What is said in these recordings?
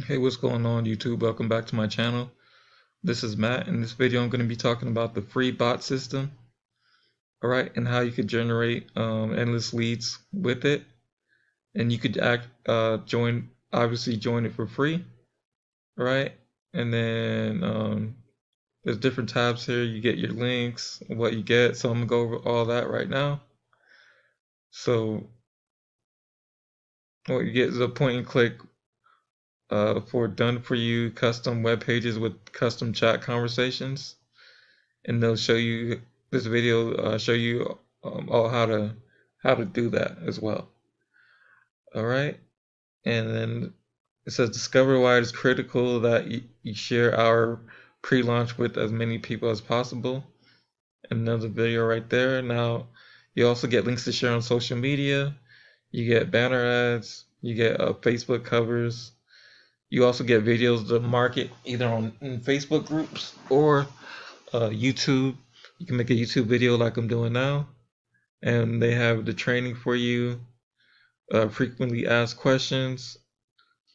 Hey, what's going on, YouTube? Welcome back to my channel. This is Matt. In this video, I'm going to be talking about the free bot system, all right, and how you could generate endless leads with it. And you could obviously join it for free, all right? And then there's different tabs here. You get your links, what you get. So I'm gonna go over all that right now. So what you get is a point and click for done for you custom web pages with custom chat conversations. And they'll show you this video show you all how to do that as well. All right, and then it says discover why it is critical that you share our pre-launch with as many people as possible. Another video right there. Now you also get links to share on social media. You get banner ads. You get Facebook covers. You also get videos to market either on in Facebook groups or YouTube. You can make a YouTube video like I'm doing now, and they have the training for you, frequently asked questions,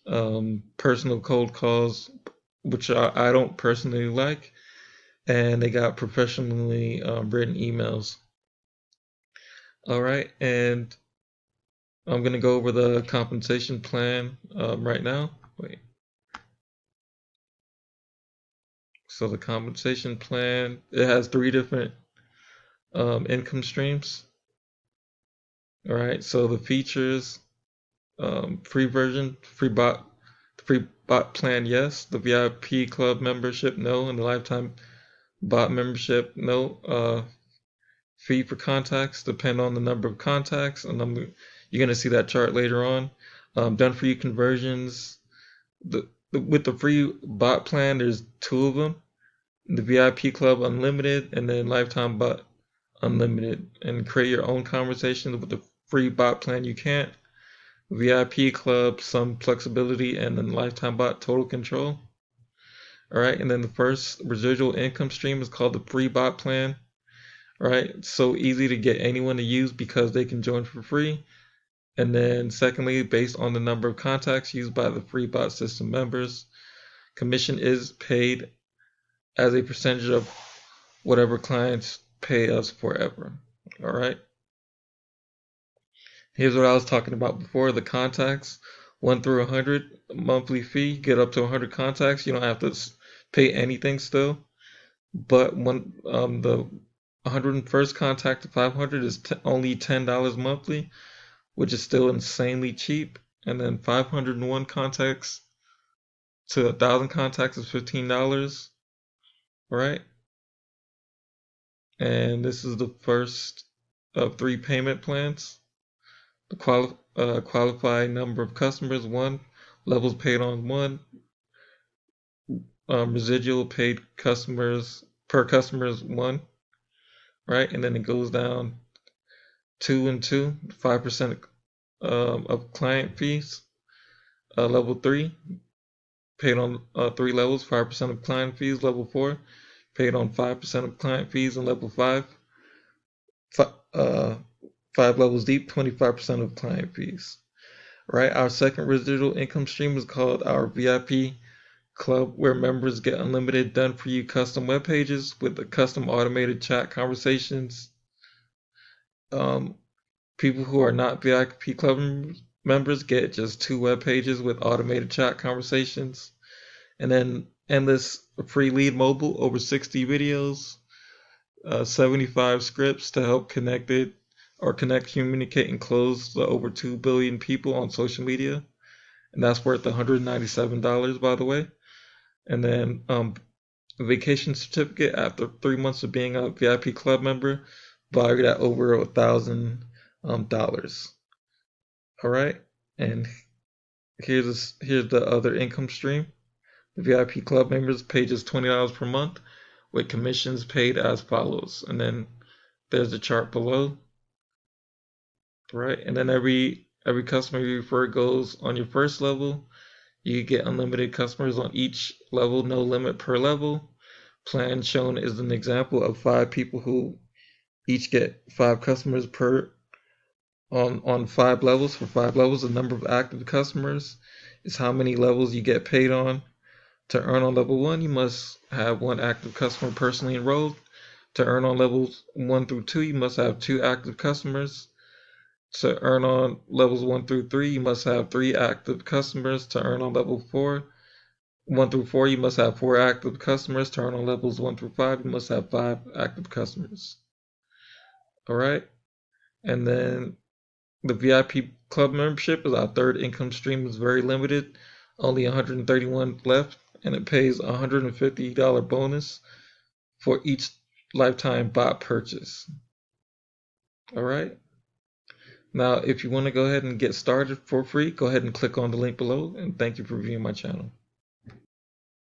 personal cold calls, which I don't personally like, and they got professionally written emails. All right, and I'm gonna go over the compensation plan right now. Wait. So the compensation plan, it has three different income streams. All right, so the features, free version, free bot plan, yes. The VIP club membership, no. And the lifetime bot membership, no. Fee for contacts depend on the number of contacts, and you're gonna see that chart later on. Done for you conversions. With the free bot plan, there's two of them. The VIP club unlimited, and then lifetime bot unlimited. And create your own conversations with the free bot plan. You can't. VIP club, some flexibility, and then lifetime bot total control. All right, and then the first residual income stream is called the free bot plan. All right, it's so easy to get anyone to use because they can join for free. And then secondly, based on the number of contacts used by the free bot system members, commission is paid as a percentage of whatever clients pay us forever. All right. Here's what I was talking about before, the contacts, 1 through 100 monthly fee, get up to 100 contacts. You don't have to pay anything still. But when the 101st contact to 500 is only $10 monthly, which is still insanely cheap. And then 501 contacts to 1,000 contacts is $15, right? And this is the first of three payment plans. The qualifying number of customers, one. Levels paid on one. Residual paid customers per customer is one, right? And then it goes down 2 and 2, 5% of client fees. Level 3, paid on 3 levels, 5% of client fees. Level 4, paid on 5% of client fees. And level 5, 5 levels deep, 25% of client fees. Right? Our second residual income stream is called our VIP club, where members get unlimited done for you custom web pages with the custom automated chat conversations. Um, People who are not VIP club members get just 2 web pages with automated chat conversations, and then endless free lead mobile, over 60 videos, 75 scripts to help connect, communicate, and close the over 2 billion people on social media. And that's worth $197, by the way. And then a vacation certificate after 3 months of being a VIP club member, valued at over $1,000. All right, and here's the other income stream. The VIP club members pay just $20 per month, with commissions paid as follows. And then there's the chart below, right? And then every customer you refer goes on your first level. You get unlimited customers on each level, no limit per level. Plan shown is an example of 5 people who each get 5 customers per on 5 levels. For 5 levels, the number of active customers is how many levels you get paid on. To earn on level 1, you must have 1 active customer personally enrolled. To earn on levels 1 through 2, you must have 2 active customers. To earn on levels 1 through 3, you must have 3 active customers. To earn on level 1 through 4, you must have 4 active customers. To earn on levels 1 through 5, you must have 5 active customers. All right. And then the VIP club membership is our third income stream. Is very limited, only 131 left, and it pays a $150 bonus for each lifetime bot purchase. All right. Now, if you want to go ahead and get started for free, go ahead and click on the link below, and thank you for viewing my channel.